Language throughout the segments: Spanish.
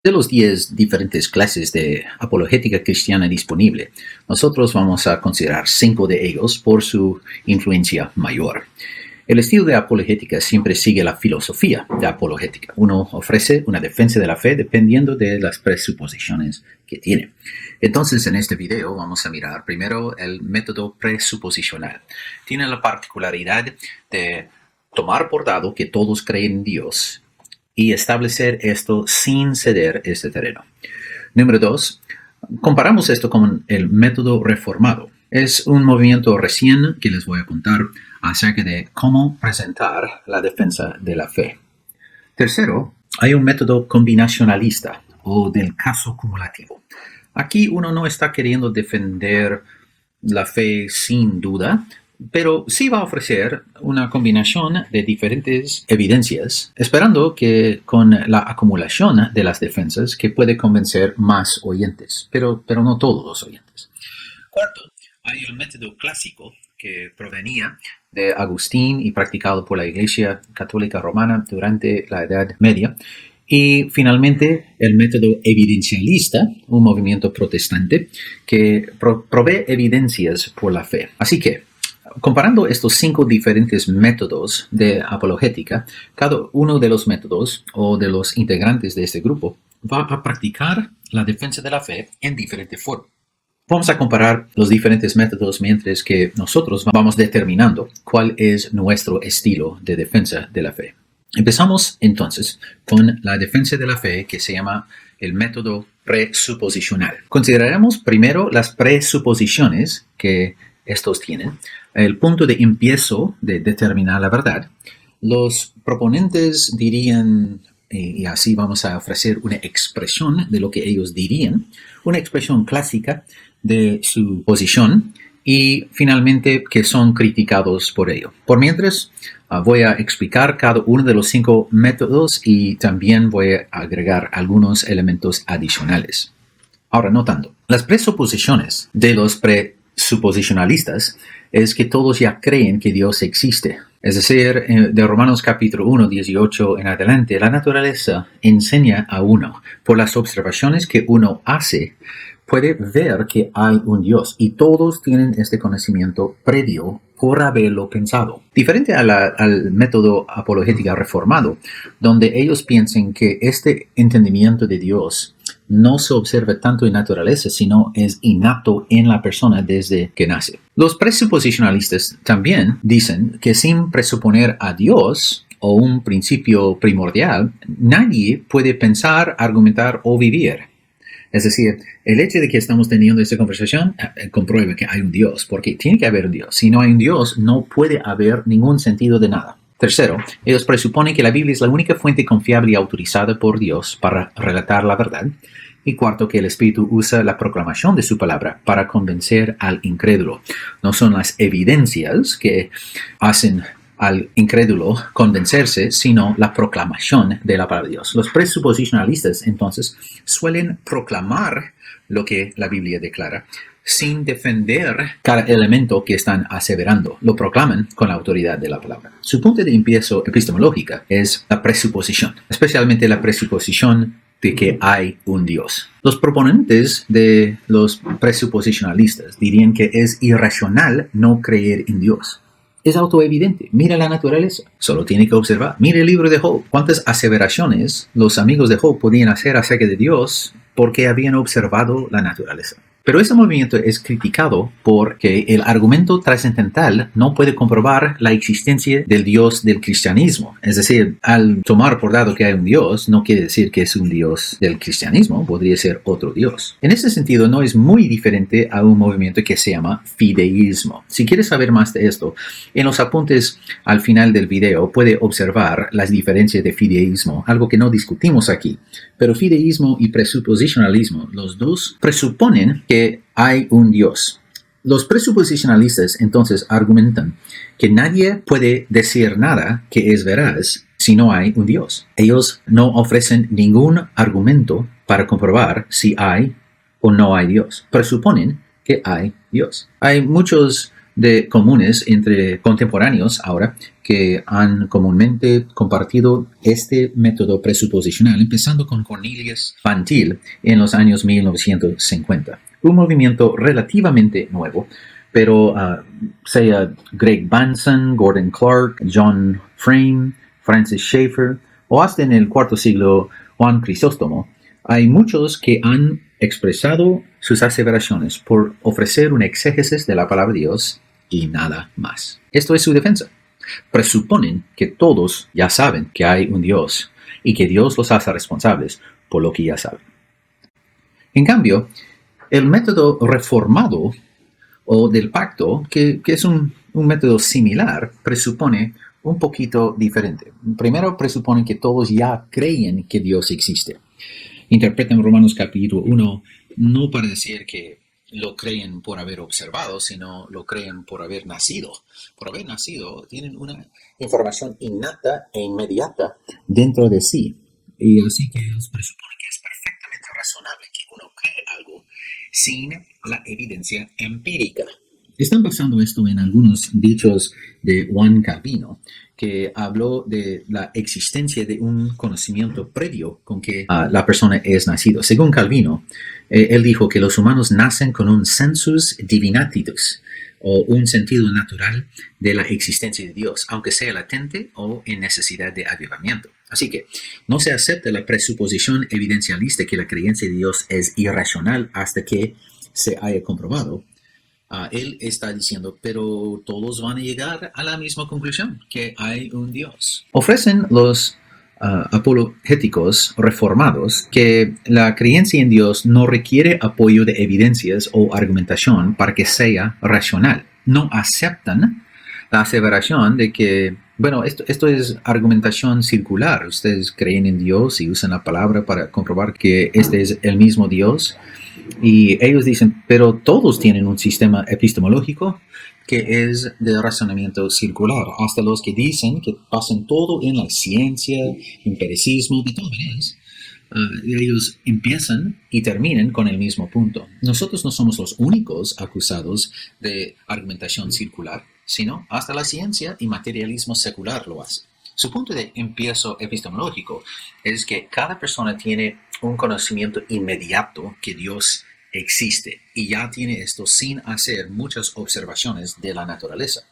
De los 10 diferentes clases de apologética cristiana disponible, nosotros vamos a considerar 5 de ellos por su influencia mayor. El estilo de apologética siempre sigue la filosofía de apologética. Uno ofrece una defensa de la fe dependiendo de las presuposiciones que tiene. Entonces, en este video vamos a mirar primero el método presuposicional. Tiene la particularidad de tomar por dado que todos creen en Dios y establecer esto sin ceder este terreno. Número 2, comparamos esto con el método reformado. Es un movimiento recién que les voy a contar acerca de cómo presentar la defensa de la fe. Tercero, hay un método combinacionalista o del caso cumulativo. Aquí uno no está queriendo defender la fe sin duda, pero sí va a ofrecer una combinación de diferentes evidencias, esperando que con la acumulación de las defensas que puede convencer más oyentes, pero no todos los oyentes. Cuarto, hay el método clásico que provenía de Agustín y practicado por la Iglesia Católica Romana durante la Edad Media. Y finalmente, el método evidencialista, un movimiento protestante que provee evidencias por la fe. Así que, comparando estos 5 diferentes métodos de apologética, cada uno de los métodos o de los integrantes de este grupo va a practicar la defensa de la fe en diferentes formas. Vamos a comparar los diferentes métodos mientras que nosotros vamos determinando cuál es nuestro estilo de defensa de la fe. Empezamos entonces con la defensa de la fe que se llama el método presuposicional. Consideraremos primero las presuposiciones que estos tienen, el punto de empiezo de determinar la verdad. Los proponentes dirían, y así vamos a ofrecer una expresión de lo que ellos dirían, una expresión clásica de su posición y finalmente que son criticados por ello. Por mientras, voy a explicar cada uno de los 5 métodos y también voy a agregar algunos elementos adicionales. Ahora, notando, las presuposiciones de los presuposicionalistas es que todos ya creen que Dios existe. Es decir, de Romanos capítulo 1, 18 en adelante, la naturaleza enseña a uno, por las observaciones que uno hace, puede ver que hay un Dios y todos tienen este conocimiento previo por haberlo pensado. Diferente al método apologética reformado, donde ellos piensan que este entendimiento de Dios no se observa tanto en naturaleza, sino es innato en la persona desde que nace. Los presuposicionalistas también dicen que sin presuponer a Dios o un principio primordial, nadie puede pensar, argumentar o vivir. Es decir, el hecho de que estamos teniendo esta conversación comprueba que hay un Dios, porque tiene que haber un Dios. Si no hay un Dios, no puede haber ningún sentido de nada. Tercero, ellos presuponen que la Biblia es la única fuente confiable y autorizada por Dios para relatar la verdad. Y cuarto, que el Espíritu usa la proclamación de su palabra para convencer al incrédulo. No son las evidencias que hacen al incrédulo convencerse, sino la proclamación de la palabra de Dios. Los presuposicionalistas, entonces, suelen proclamar lo que la Biblia declara, sin defender cada elemento que están aseverando. Lo proclaman con la autoridad de la palabra. Su punto de empiezo epistemológica es la presuposición, especialmente la presuposición de que hay un Dios. Los proponentes de los presuposicionalistas dirían que es irracional no creer en Dios. Es autoevidente. Mira la naturaleza. Solo tiene que observar. Mira el libro de Job. ¿Cuántas aseveraciones los amigos de Job podían hacer acerca de Dios porque habían observado la naturaleza? Pero ese movimiento es criticado porque el argumento trascendental no puede comprobar la existencia del Dios del cristianismo. Es decir, al tomar por dado que hay un Dios, no quiere decir que es un Dios del cristianismo, podría ser otro Dios. En ese sentido, no es muy diferente a un movimiento que se llama fideísmo. Si quieres saber más de esto, en los apuntes al final del video puede observar las diferencias de fideísmo, algo que no discutimos aquí. Pero fideísmo y presuposicionalismo, los dos presuponen que hay un Dios. Los presuposicionalistas entonces argumentan que nadie puede decir nada que es veraz si no hay un Dios. Ellos no ofrecen ningún argumento para comprobar si hay o no hay Dios. Presuponen que hay Dios. Hay muchos de comunes entre contemporáneos ahora que han comúnmente compartido este método presuposicional, empezando con Cornelius Van Til en los años 1950. Un movimiento relativamente nuevo, pero sea Greg Bahnsen, Gordon Clark, John Frame, Francis Schaeffer o hasta en el cuarto siglo Juan Crisóstomo, hay muchos que han expresado sus aseveraciones por ofrecer una exégesis de la palabra de Dios y nada más. Esto es su defensa. Presuponen que todos ya saben que hay un Dios y que Dios los hace responsables por lo que ya saben. En cambio, el método reformado o del pacto, que es un método similar, presupone un poquito diferente. Primero presuponen que todos ya creen que Dios existe. Interpretan Romanos capítulo 1 no para decir que lo creen por haber observado, sino lo creen por haber nacido. Por haber nacido, tienen una información innata e inmediata dentro de sí. Y así que ellos presuponen que es perfectamente razonable que uno cree algo sin la evidencia empírica. Están basando esto en algunos dichos de Juan Calvino, que habló de la existencia de un conocimiento previo con que la persona es nacido. Según Calvino, él dijo que los humanos nacen con un sensus divinitatis, o un sentido natural de la existencia de Dios, aunque sea latente o en necesidad de avivamiento. Así que no se acepta la presuposición evidencialista que la creencia de Dios es irracional hasta que se haya comprobado. Él está diciendo, pero todos van a llegar a la misma conclusión, que hay un Dios. Ofrecen los apologéticos reformados que la creencia en Dios no requiere apoyo de evidencias o argumentación para que sea racional. No aceptan la aseveración de que, bueno, esto es argumentación circular. Ustedes creen en Dios y usan la palabra para comprobar que este es el mismo Dios. Y ellos dicen, pero todos tienen un sistema epistemológico que es de razonamiento circular, hasta los que dicen que pasan todo en la ciencia, empiricismo, de todas maneras. Ellos empiezan y terminan con el mismo punto. Nosotros no somos los únicos acusados de argumentación circular, sino hasta la ciencia y materialismo secular lo hace. Su punto de empiezo epistemológico es que cada persona tiene un conocimiento inmediato que Dios existe y ya tiene esto sin hacer muchas observaciones de la naturaleza.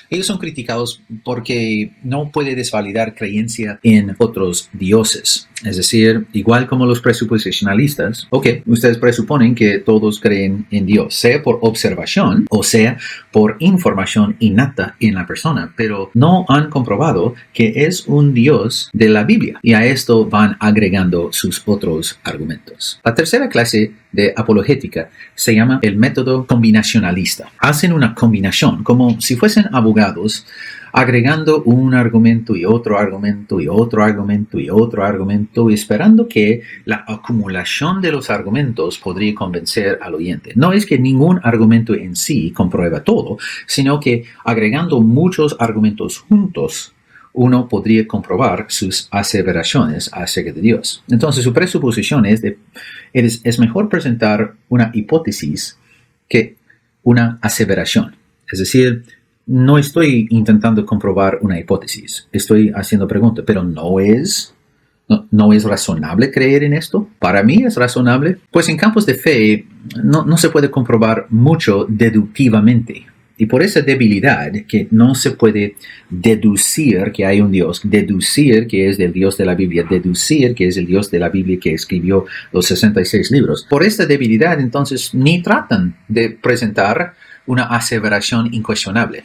Ellos son criticados porque no puede desvalidar creencia en otros dioses. Es decir, igual como los presuposicionalistas, ustedes presuponen que todos creen en Dios, sea por observación o sea por información innata en la persona, pero no han comprobado que es un Dios de la Biblia. Y a esto van agregando sus otros argumentos. La tercera clase de apologética se llama el método combinacionalista. Hacen una combinación, como si fuesen abogados, agregando un argumento y otro argumento y otro argumento y otro argumento, esperando que la acumulación de los argumentos podría convencer al oyente. No es que ningún argumento en sí comprueba todo, sino que agregando muchos argumentos juntos, uno podría comprobar sus aseveraciones acerca de Dios. Entonces, su presuposición es mejor presentar una hipótesis que una aseveración. Es decir, no estoy intentando comprobar una hipótesis, estoy haciendo preguntas, pero ¿no es razonable creer en esto? Para mí es razonable. Pues en campos de fe no se puede comprobar mucho deductivamente. Y por esa debilidad que no se puede deducir que hay un Dios, deducir que es del Dios de la Biblia, deducir que es el Dios de la Biblia que escribió los 66 libros. Por esta debilidad, entonces, ni tratan de presentar una aseveración incuestionable.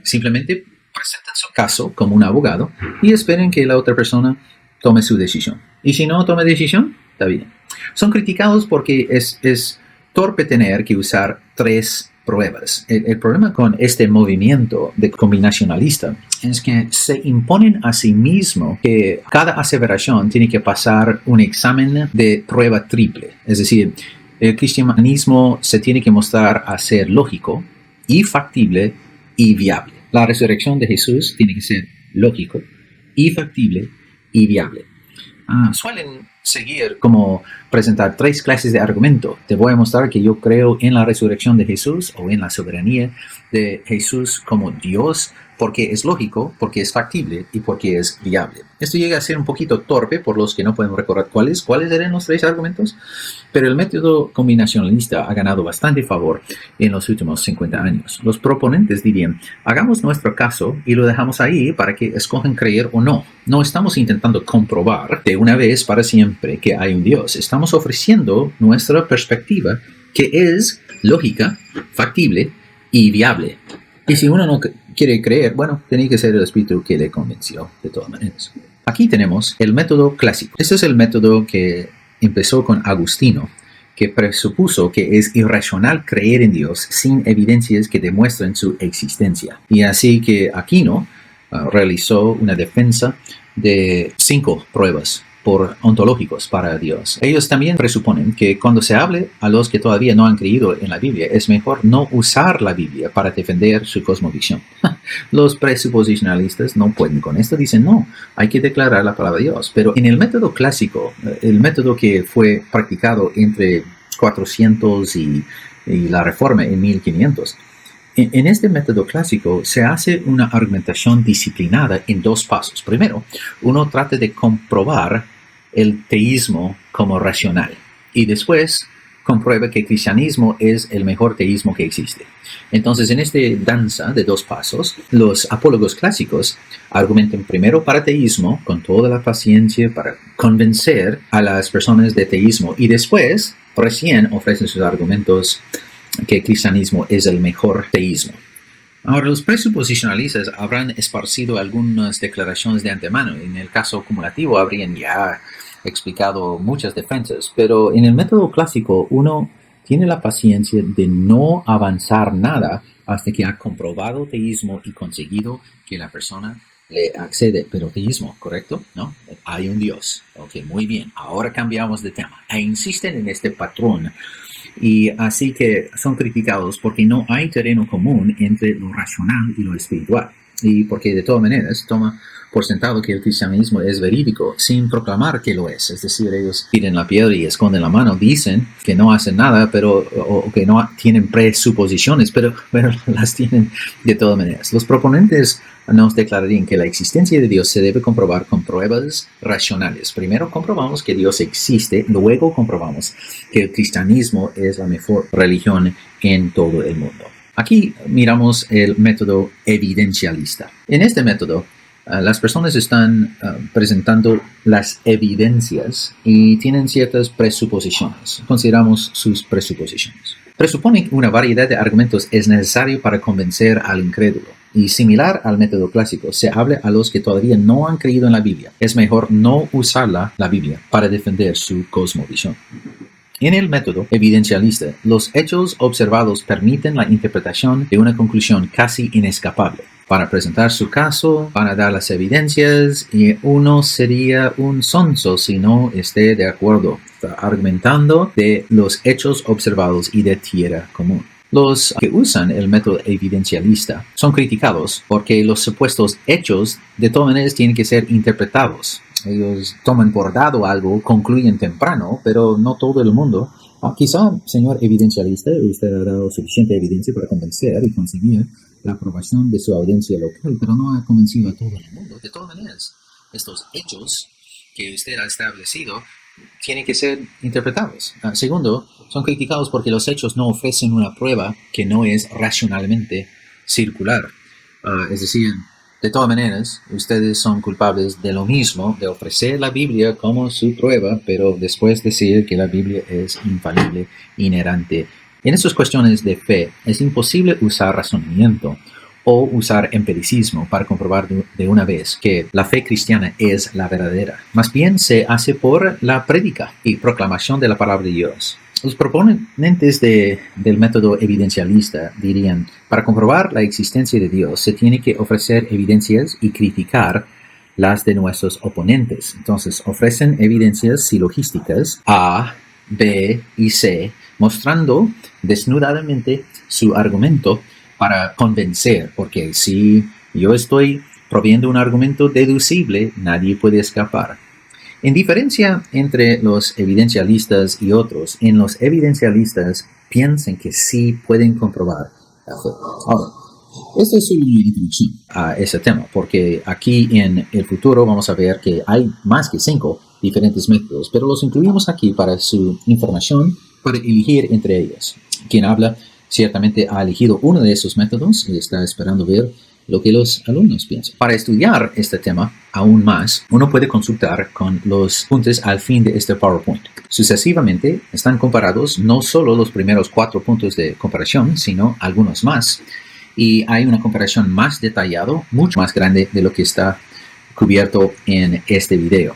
Simplemente presentan su caso como un abogado y esperen que la otra persona tome su decisión. Y si no toma decisión, está bien. Son criticados porque es torpe tener que usar tres pruebas. El problema con este movimiento de combinacionalista es que se imponen a sí mismo que cada aseveración tiene que pasar un examen de prueba triple. Es decir, el cristianismo se tiene que mostrar a ser lógico y factible y viable. La resurrección de Jesús tiene que ser lógico y factible y viable. Suelen seguir como presentar tres clases de argumento. Te voy a mostrar que yo creo en la resurrección de Jesús o en la soberanía de Jesús como Dios porque es lógico, porque es factible y porque es viable. Esto llega a ser un poquito torpe por los que no pueden recordar cuáles eran los 3 argumentos, pero el método combinacionalista ha ganado bastante favor en los últimos 50 años. Los proponentes dirían, hagamos nuestro caso y lo dejamos ahí para que escojan creer o no. No estamos intentando comprobar de una vez para siempre que hay un Dios. Estamos ofreciendo nuestra perspectiva que es lógica, factible y viable. Y si uno no quiere creer, bueno, tiene que ser el espíritu que le convenció de todas maneras. Aquí tenemos el método clásico. Este es el método que empezó con Agustino, que presupuso que es irracional creer en Dios sin evidencias que demuestren su existencia. Y así que Aquino realizó una defensa de 5 pruebas ontológicos para Dios. Ellos también presuponen que cuando se hable a los que todavía no han creído en la Biblia, es mejor no usar la Biblia para defender su cosmovisión. Los presuposicionalistas no pueden con esto, dicen no, hay que declarar la palabra de Dios. Pero en el método clásico, el método que fue practicado entre 400 y la Reforma en 1500, en este método clásico se hace una argumentación disciplinada en 2 pasos. Primero, uno trata de comprobar el teísmo como racional y después comprueba que el cristianismo es el mejor teísmo que existe. Entonces, en esta danza de 2 pasos, los apólogos clásicos argumentan primero para teísmo con toda la paciencia para convencer a las personas de teísmo y después recién ofrecen sus argumentos que el cristianismo es el mejor teísmo. Ahora, los presuposicionalistas habrán esparcido algunas declaraciones de antemano. En el caso acumulativo habrían ya explicado muchas defensas, pero en el método clásico uno tiene la paciencia de no avanzar nada hasta que ha comprobado teísmo y conseguido que la persona le accede. Pero teísmo, ¿correcto? ¿No? Hay un Dios. Ok, muy bien. Ahora cambiamos de tema. E insisten en este patrón. Y así que son criticados porque no hay terreno común entre lo racional y lo espiritual. Y porque de todas maneras toma por sentado que el cristianismo es verídico sin proclamar que lo es. Es decir, ellos tiran la piedra y esconden la mano, dicen que no hacen nada, o que no tienen presuposiciones, pero las tienen de todas maneras. Los proponentes nos declararían que la existencia de Dios se debe comprobar con pruebas racionales. Primero comprobamos que Dios existe, luego comprobamos que el cristianismo es la mejor religión en todo el mundo. Aquí miramos el método evidencialista. En este método, las personas están presentando las evidencias y tienen ciertas presuposiciones. Consideramos sus presuposiciones. Presuponen que una variedad de argumentos es necesario para convencer al incrédulo. Y similar al método clásico, se habla a los que todavía no han creído en la Biblia. Es mejor no usar la Biblia para defender su cosmovisión. En el método evidencialista, los hechos observados permiten la interpretación de una conclusión casi inescapable. Para presentar su caso, van a dar las evidencias y uno sería un sonso si no esté de acuerdo. Está argumentando de los hechos observados y de tierra común. Los que usan el método evidencialista son criticados porque los supuestos hechos de todas maneras tienen que ser interpretados. Ellos toman por dado algo, concluyen temprano, pero no todo el mundo. Quizá, señor evidencialista, usted ha dado suficiente evidencia para convencer y conseguir la aprobación de su audiencia local, pero no ha convencido a todo el mundo. De todas maneras, estos hechos que usted ha establecido tienen que ser interpretados. Segundo, son criticados porque los hechos no ofrecen una prueba que no es racionalmente circular. Es decir, de todas maneras, ustedes son culpables de lo mismo, de ofrecer la Biblia como su prueba, pero después decir que la Biblia es infalible, inerrante. En estas cuestiones de fe, es imposible usar razonamiento o usar empiricismo para comprobar de una vez que la fe cristiana es la verdadera. Más bien se hace por la prédica y proclamación de la palabra de Dios. Los proponentes del método evidencialista dirían, para comprobar la existencia de Dios se tiene que ofrecer evidencias y criticar las de nuestros oponentes. Entonces ofrecen evidencias silogísticas A, B y C, mostrando desnudadamente su argumento para convencer, porque si yo estoy proveyendo un argumento deducible, nadie puede escapar. En diferencia entre los evidencialistas y otros, en los evidencialistas piensan que sí pueden comprobar la fe. Ahora, Esta es solo una introducción a ese tema, porque aquí en el futuro vamos a ver que hay más que 5 diferentes métodos, pero los incluimos aquí para su información, para elegir entre ellos. Quien habla ciertamente ha elegido uno de esos métodos y está esperando ver lo que los alumnos piensan. Para estudiar este tema aún más, uno puede consultar con los puntos al fin de este PowerPoint. Sucesivamente están comparados no solo los primeros 4 puntos de comparación, sino algunos más. Y hay una comparación más detallada, mucho más grande de lo que está cubierto en este video.